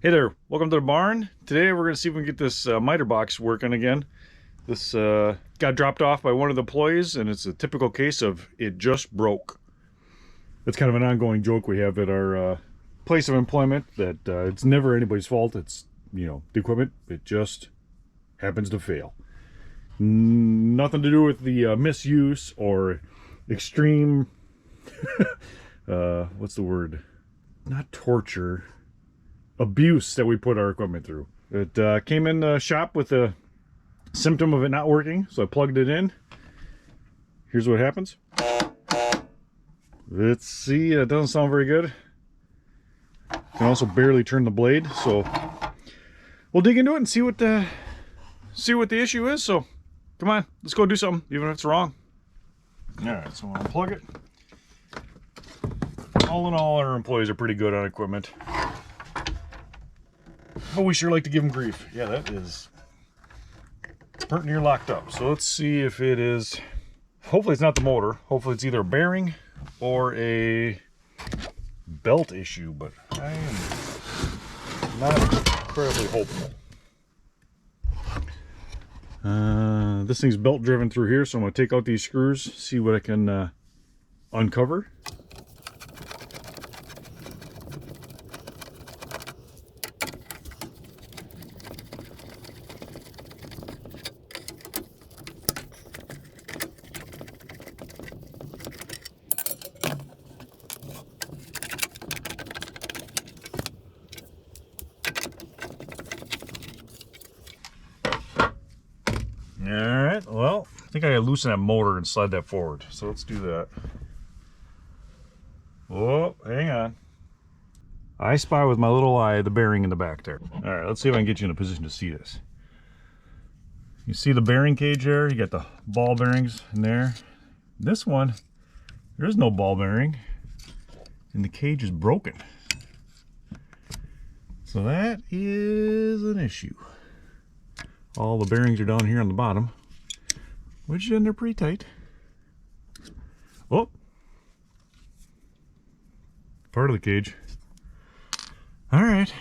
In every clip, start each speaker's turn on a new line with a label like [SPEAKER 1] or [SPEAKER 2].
[SPEAKER 1] Hey there, welcome to the barn. Today we're going to see if we can get this miter box working again. This got dropped off by one of the employees, and it's a typical case of it just broke. It's kind of an ongoing joke we have at our place of employment, that it's never anybody's fault. It's, the equipment, it just happens to fail. Nothing to do with the misuse or extreme, what's the word? Not torture. Abuse that we put our equipment through. It came in the shop with a symptom of it not working, so I plugged it in. Here's what happens. Let's see, it doesn't sound very good. Can also barely turn the blade, so we'll dig into it and see what the issue is. So come on, let's go do something, even if it's wrong. All right, so I'll unplug it. All in all, our employees are pretty good on equipment. But we sure like to give them grief. Yeah, that is burnt near locked up. So let's see if it is. Hopefully it's not the motor. Hopefully it's either a bearing or a belt issue, but I am not incredibly hopeful. This thing's belt driven through here, so I'm going to take out these screws, see what I can uncover. Alright, well, I think I gotta loosen that motor and slide that forward. So let's do that. Oh, hang on. I spy with my little eye the bearing in the back there. Alright, let's see if I can get you in a position to see this. You see the bearing cage there? You got the ball bearings in there. This one, there's no ball bearing. And the cage is broken. So that is an issue. All the bearings are down here on the bottom, which then they're pretty tight. Oh, part of the cage. All right.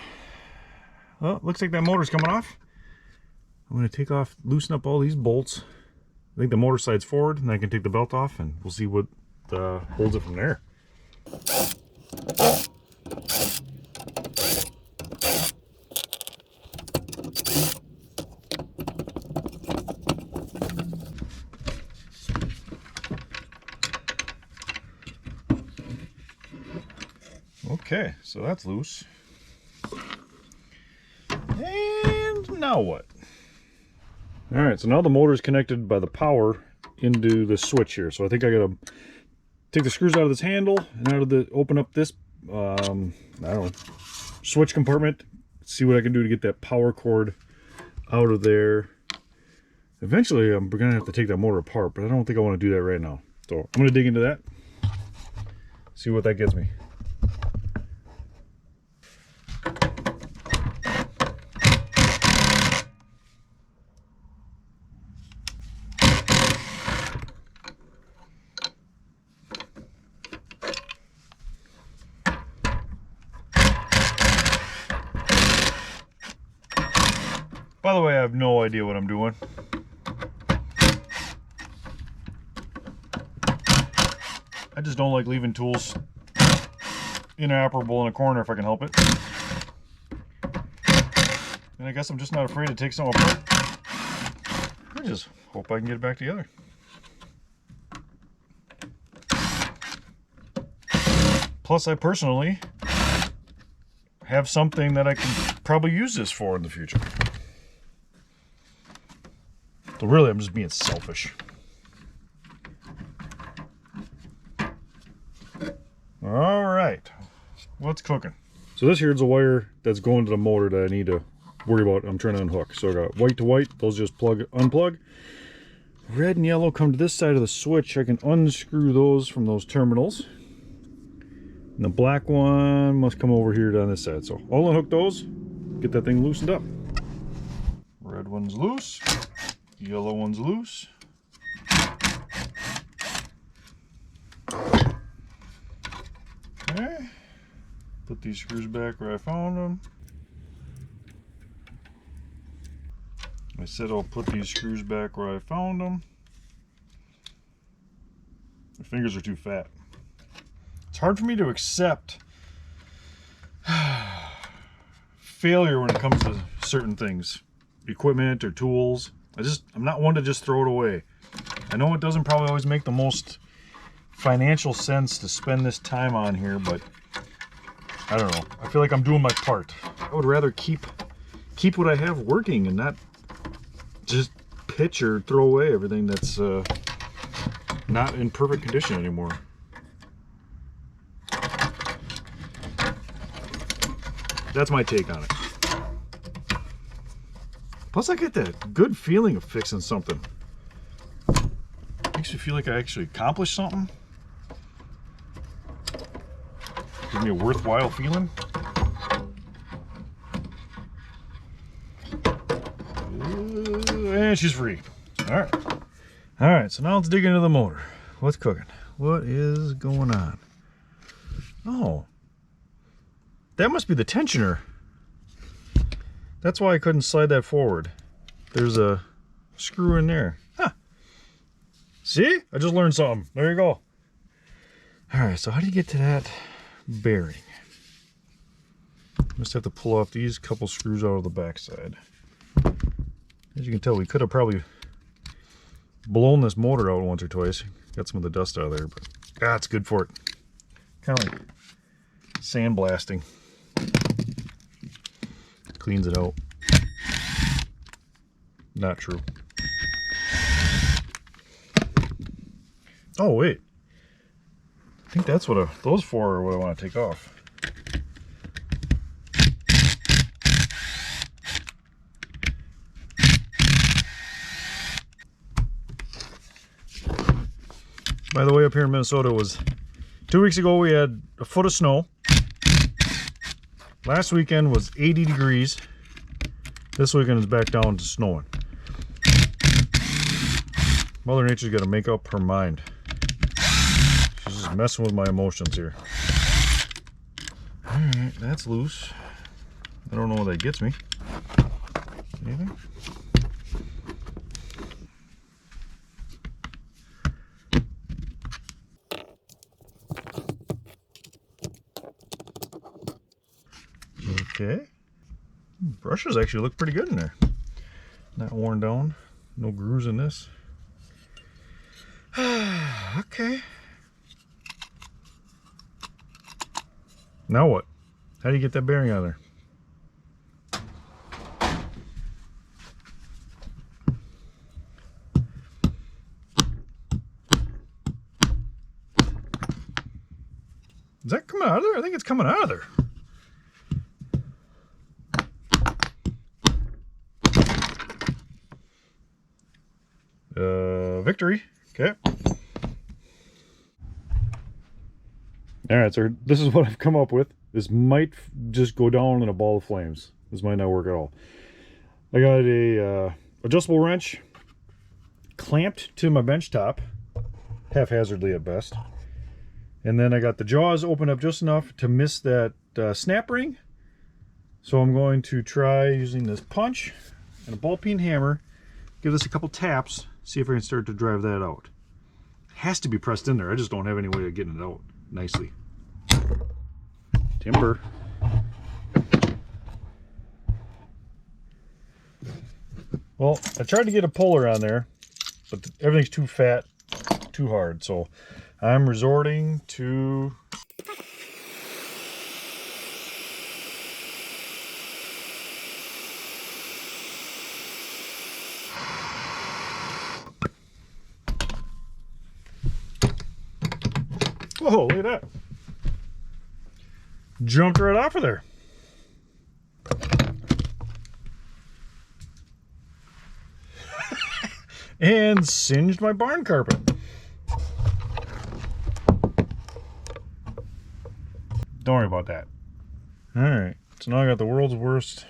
[SPEAKER 1] Well, looks like that motor's coming off. I'm going to loosen up all these bolts. I think the motor slides forward, and I can take the belt off, and we'll see what holds it from there. Okay, so that's loose. And now what? Alright, so now the motor is connected by the power into the switch here. So I think I gotta take the screws out of this handle and open up this, I don't know, switch compartment. See what I can do to get that power cord out of there. Eventually, we're gonna have to take that motor apart, but I don't think I want to do that right now. So I'm gonna dig into that, see what that gets me. By the way, I have no idea what I'm doing. I just don't like leaving tools inoperable in a corner if I can help it. And I guess I'm just not afraid to take something apart. I just hope I can get it back together. Plus, I personally have something that I can probably use this for in the future. So really, I'm just being selfish. All right, what's cooking? So this here's a wire that's going to the motor that I need to worry about. I'm trying to unhook. So I got white to white. Those just unplug. Red and yellow come to this side of the switch. I can unscrew those from those terminals. And the black one must come over here down this side. So I'll unhook those, get that thing loosened up. Red one's loose. Yellow one's loose. Okay. Put these screws back where I found them. I said I'll put these screws back where I found them. My fingers are too fat. It's hard for me to accept failure when it comes to certain things, equipment or tools. I'm not one to just throw it away. I know it doesn't probably always make the most financial sense to spend this time on here, but I don't know. I feel like I'm doing my part. I would rather keep what I have working and not just pitch or throw away everything that's not in perfect condition anymore. That's my take on it. Plus, I get that good feeling of fixing something. Makes me feel like I actually accomplished something. Gives me a worthwhile feeling. And she's free. All right, so now let's dig into the motor. What's cooking? What is going on? Oh, that must be the tensioner. That's why I couldn't slide that forward. There's a screw in there. Huh. See? I just learned something. There you go. All right, so how do you get to that bearing? Just have to pull off these couple screws out of the backside. As you can tell, we could have probably blown this motor out once or twice. Got some of the dust out of there, but it's good for it. Kind of like sandblasting. Cleans it out. Not true. Oh wait, I think that's what those four are what I want to take off. By the way, up here in Minnesota, it was 2 weeks ago we had a foot of snow. Last weekend was 80 degrees. This weekend is back down to snowing. Mother Nature's got to make up her mind. She's just messing with my emotions here. Alright, that's loose. I don't know what that gets me. Anything? Okay. Brushes actually look pretty good in there. Not worn down. No grooves in this. Okay. Now what? How do you get that bearing out of there? Is that coming out of there? I think it's coming out of there. Victory. Okay. Alright, so this is what I've come up with. This might just go down in a ball of flames. This might not work at all. I got a adjustable wrench clamped to my bench top, haphazardly at best. And then I got the jaws opened up just enough to miss that snap ring. So I'm going to try using this punch and a ball peen hammer, give this a couple taps, see if I can start to drive that out. It has to be pressed in there. I just don't have any way of getting it out nicely. Timber. Well, I tried to get a puller on there, but everything's too fat, too hard. So I'm resorting to whoa, look at that. Jumped right off of there. And singed my barn carpet. Don't worry about that. Alright, so now I got the world's worst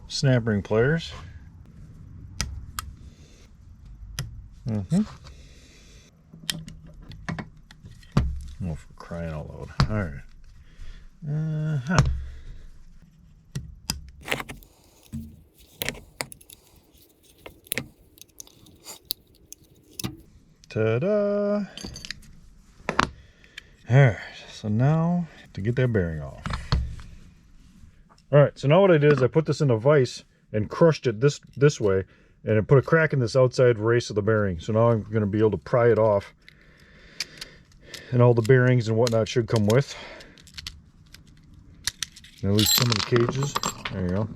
[SPEAKER 1] snap ring pliers. Oh, for crying out loud. Alright. Ta-da! Alright, so now to get that bearing off. Alright, so now what I did is I put this in a vise and crushed it this way, and it put a crack in this outside race of the bearing. So now I'm going to be able to pry it off. And all the bearings and whatnot should come with. And at least some of the cages. There you go.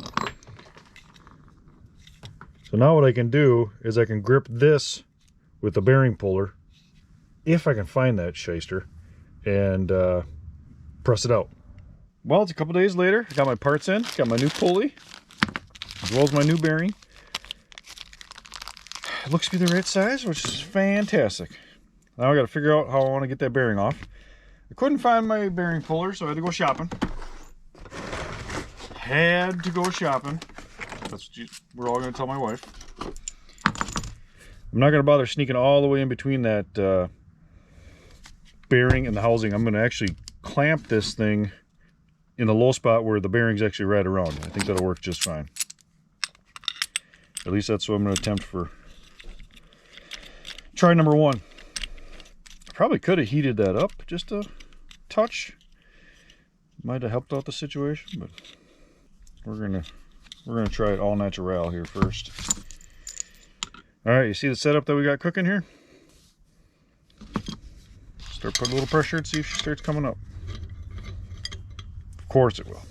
[SPEAKER 1] So now what I can do is I can grip this with the bearing puller, if I can find that shyster, and press it out. Well, it's a couple days later. I got my parts in, got my new pulley, as well as my new bearing. It looks to be the right size, which is fantastic. Now I got to figure out how I want to get that bearing off. I couldn't find my bearing puller, so I had to go shopping. Had to go shopping. That's what we're all going to tell my wife. I'm not going to bother sneaking all the way in between that bearing and the housing. I'm going to actually clamp this thing in the low spot where the bearing's actually right around. I think that'll work just fine. At least that's what I'm going to attempt for try number one. Probably could have heated that up just a touch. Might have helped out the situation, but we're gonna try it all natural here first. All right, you see the setup that we got cooking here? Start putting a little pressure and see if she starts coming up. Of course it will.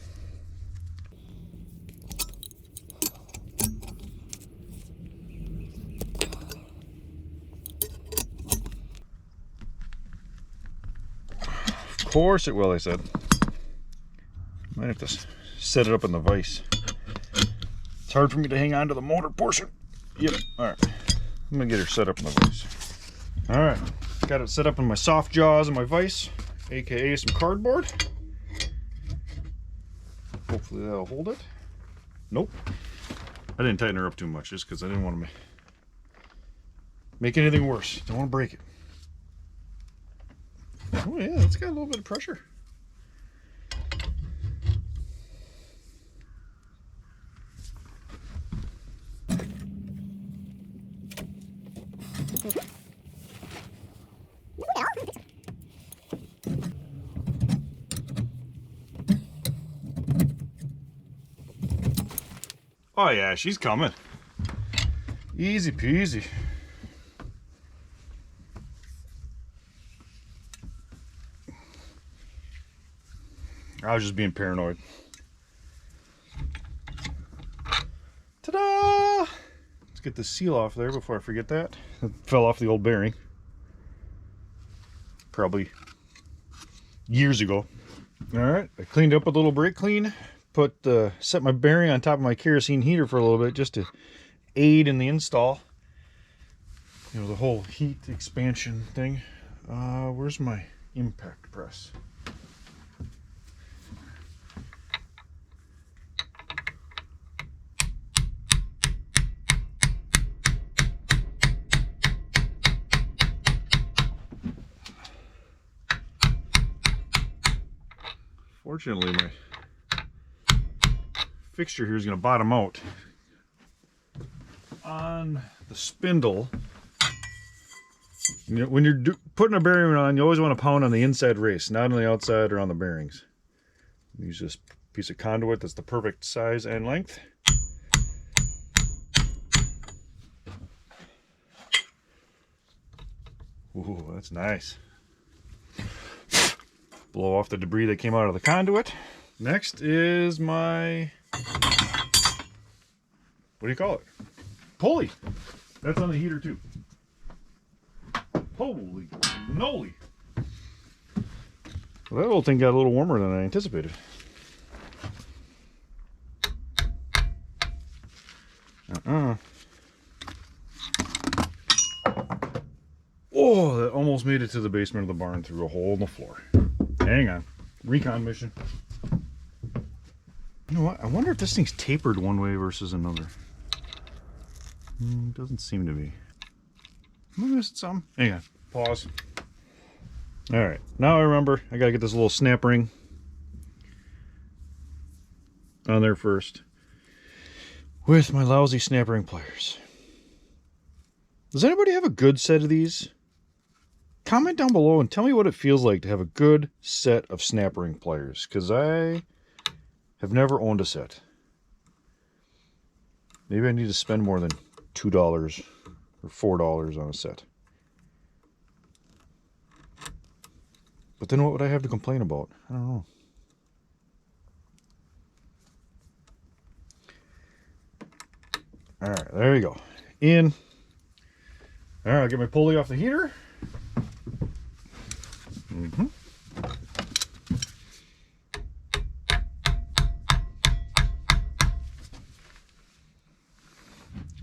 [SPEAKER 1] Of course it will, I said. Might have to set it up in the vise. It's hard for me to hang on to the motor portion. Yep, alright. I'm gonna get her set up in the vise. Alright, got it set up in my soft jaws in my vise, aka some cardboard. Hopefully that'll hold it. Nope. I didn't tighten her up too much just because I didn't want to make anything worse. Don't want to break it. Oh yeah, it's got a little bit of pressure. Oh yeah, she's coming. Easy peasy. I was just being paranoid. Ta-da! Let's get the seal off there before I forget that. It fell off the old bearing. Probably years ago. Alright, I cleaned up with a little brake clean. Set my bearing on top of my kerosene heater for a little bit just to aid in the install. You know, the whole heat expansion thing. Where's my impact press? Fortunately, my fixture here is going to bottom out on the spindle. You know, when you're putting a bearing on, you always want to pound on the inside race, not on the outside or on the bearings. Use this piece of conduit that's the perfect size and length. Ooh, that's nice. Blow off the debris that came out of the conduit. Next is my, what do you call it? Pulley. That's on the heater too. Holy moly. Well, that little thing got a little warmer than I anticipated. Oh, that almost made it to the basement of the barn through a hole in the floor. Hang on. Recon mission. You know what? I wonder if this thing's tapered one way versus another. Doesn't seem to be. Am I missing something? Hang on. Pause. Alright. Now I remember. I gotta get this little snap ring on there first. With my lousy snap ring pliers. Does anybody have a good set of these? comment down below and tell me what it feels like to have a good set of snap ring pliers, because I have never owned a set. Maybe I need to spend more than $2 or $4 on a set. But then what would I have to complain about? I don't know. Alright, there we go. In. Alright, I'll get my pulley off the heater. I'm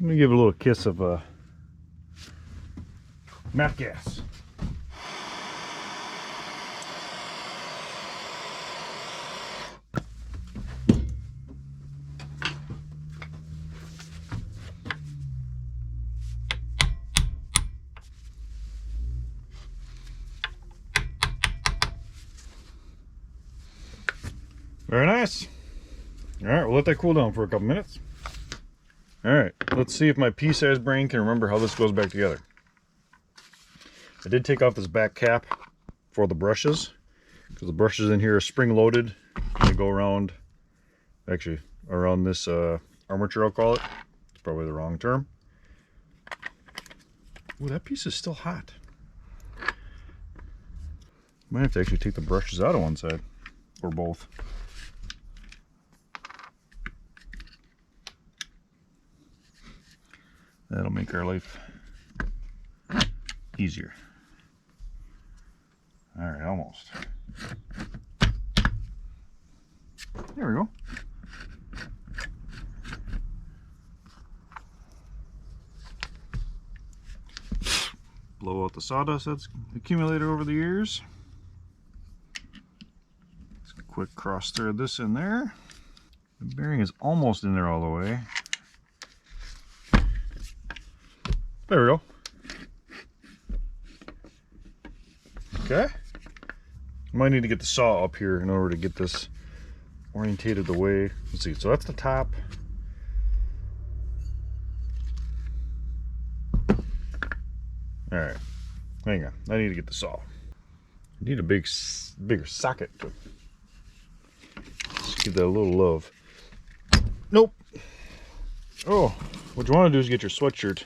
[SPEAKER 1] going to give it a little kiss of MAP gas. Very nice. Alright, we'll let that cool down for a couple minutes. Alright, let's see if my pea-sized brain can remember how this goes back together. I did take off this back cap for the brushes, because the brushes in here are spring-loaded. They go around, actually, around this armature, I'll call it. It's probably the wrong term. Ooh, that piece is still hot. Might have to actually take the brushes out of one side, or both. That'll make our life easier. All right, almost. There we go. Blow out the sawdust that's accumulated over the years. Just a quick cross thread this in there. The bearing is almost in there all the way. There we go. Okay. Might need to get the saw up here in order to get this orientated the way. Let's see. So that's the top. All right. Hang on. I need to get the saw. I need a bigger socket to just give that a little love. Nope. Oh, what you want to do is get your sweatshirt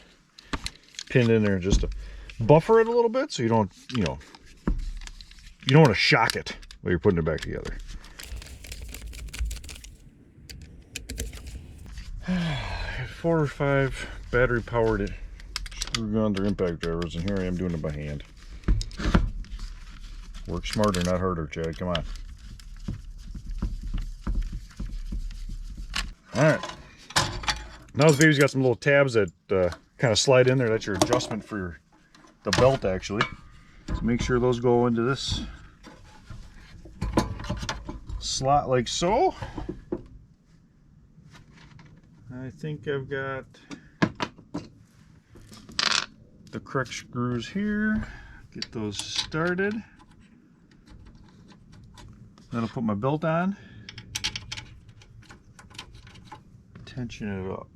[SPEAKER 1] pinned in there just to buffer it a little bit, so you don't, you don't want to shock it while you're putting it back together. I had 4 or 5 battery powered screw guns or impact drivers, and here I am doing it by hand. Work smarter, not harder, Chad. Come on. All right. Now this baby's got some little tabs that kind of slide in there. That's your adjustment for the belt, actually. So make sure those go into this slot like so. I think I've got the correct screws here. Get those started. Then I'll put my belt on. Tension it up.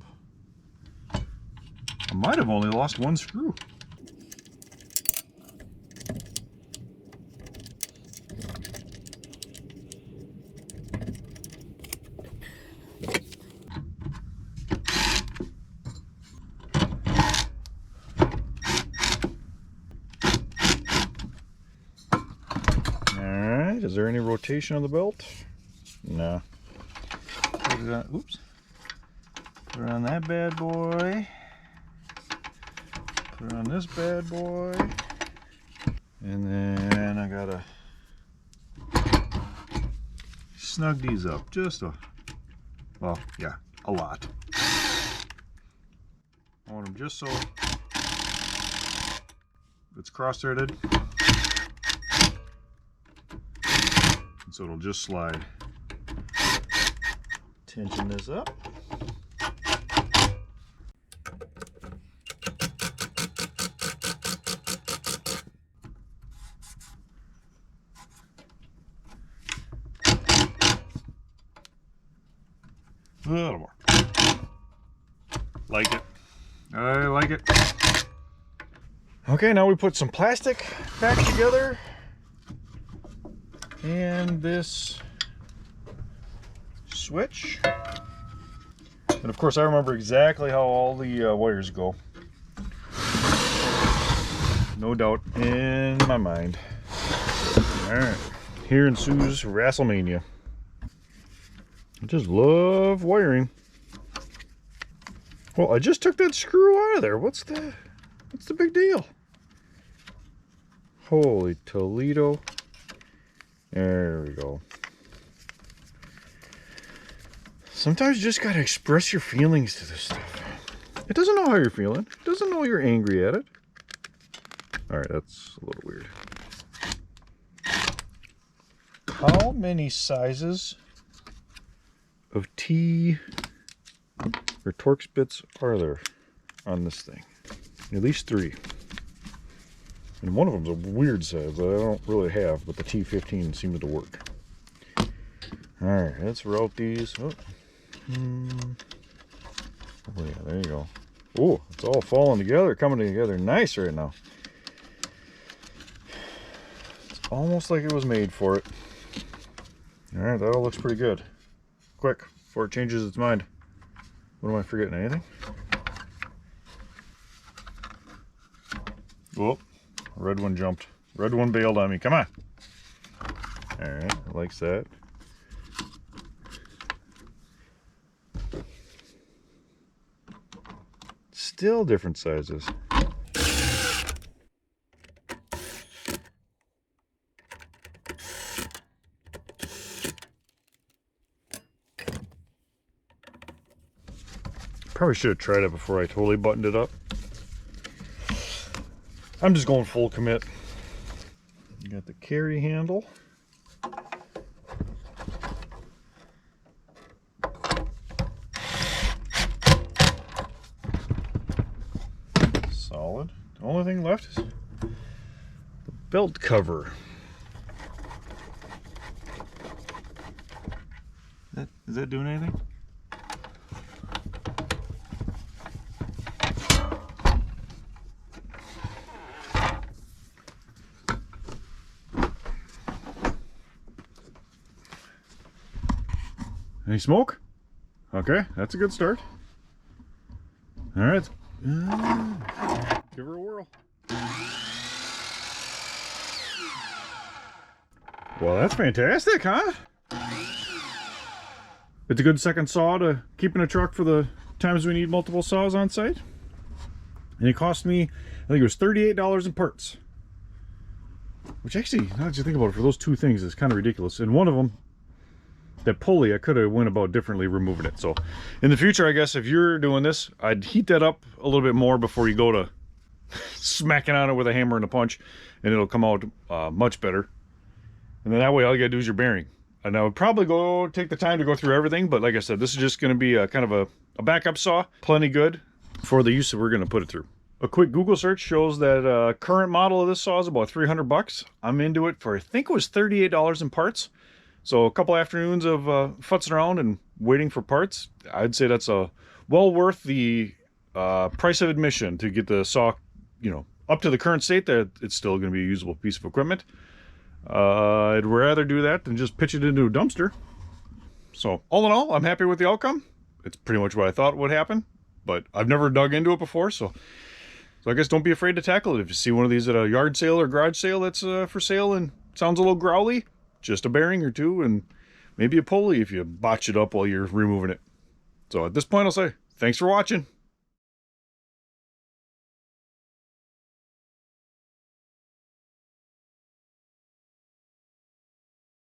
[SPEAKER 1] I might have only lost one screw. Alright, is there any rotation on the belt? No. Put it on, oops. Put it on that bad boy. Put it on this bad boy. And then I gotta snug these up just a, well, yeah, a lot. I want them just so it's cross-threaded, and so it'll just slide. Tension this up. A little more. Like it. I like it. Okay, now we put some plastic back together. And this switch. And of course I remember exactly how all the wires go. No doubt in my mind. Alright, here ensues WrestleMania. I just love wiring. Well, I just took that screw out of there. What's the big deal? Holy Toledo. There we go. Sometimes you just gotta express your feelings to this stuff. It doesn't know how you're feeling. It doesn't know you're angry at it. Alright, that's a little weird. How many sizes of T or Torx bits are there on this thing? At least 3. And one of them's a weird size that I don't really have, but the T15 seems to work. Alright, let's route these. Oh. Oh yeah, there you go. Oh, it's all falling together, coming together nice right now. It's almost like it was made for it. Alright, that all looks pretty good. Quick, before it changes its mind. What am I forgetting? Anything? Whoop. Red one jumped. Red one bailed on me. Come on. Alright, it likes that. Still different sizes. Probably should have tried it before I totally buttoned it up. I'm just going full commit. You got the carry handle. Solid. The only thing left is the belt cover. Is that doing anything? Any smoke? Okay, that's a good start. All right, give her a whirl. Well, that's fantastic, huh? It's a good second saw to keep in a truck for the times we need multiple saws on site. And it cost me, I think it was $38 in parts. Which actually, now that you think about it, for those 2 things is kind of ridiculous. And one of them, that pulley, I could have went about differently removing it. So in the future, I guess if you're doing this, I'd heat that up a little bit more before you go to smacking on it with a hammer and a punch, and it'll come out much better. And then that way all you gotta do is your bearing. And I would probably take the time to go through everything, but like I said, this is just gonna be a kind of a backup saw, plenty good for the use that we're gonna put it through. A quick Google search shows that current model of this saw is about 300 bucks. I'm into it for, I think it was $38 in parts. So a couple afternoons of futzing around and waiting for parts, I'd say that's well worth the price of admission to get the saw, you know, up to the current state that it's still going to be a usable piece of equipment. I'd rather do that than just pitch it into a dumpster. So all in all, I'm happy with the outcome. It's pretty much what I thought would happen, but I've never dug into it before, so I guess don't be afraid to tackle it. If you see one of these at a yard sale or garage sale that's for sale and sounds a little growly, just a bearing or 2 and maybe a pulley if you botch it up while you're removing it. So at this point, I'll say thanks for watching.